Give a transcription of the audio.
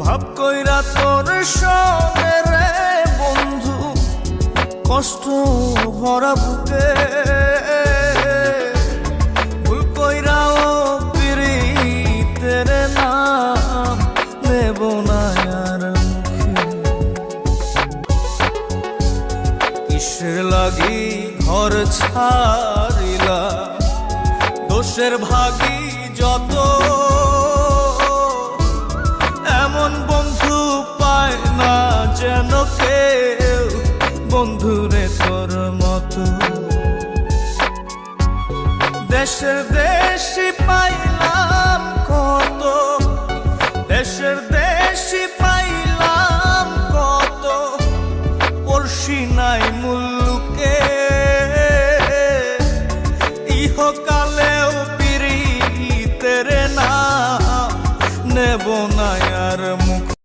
ভাব কইরা তোর সনে রে বন্ধু, কষ্ট ভরা বুকে ভুল কইরাও পিরিতের নাম নেব না আর মুখে। কিসের লাগি ঘর ছাড়িলা, দোষের ভাগী যত, এমন বন্ধু পায় না যেন কেউ, বন্ধুরে তোর মতো। দেশের দেশি পাইলাম কত, দেশের দেশি পাইলাম কত, পড়শি নাই মুল্লুকে। ইহকালেও পিরিতের নাম নেব না আর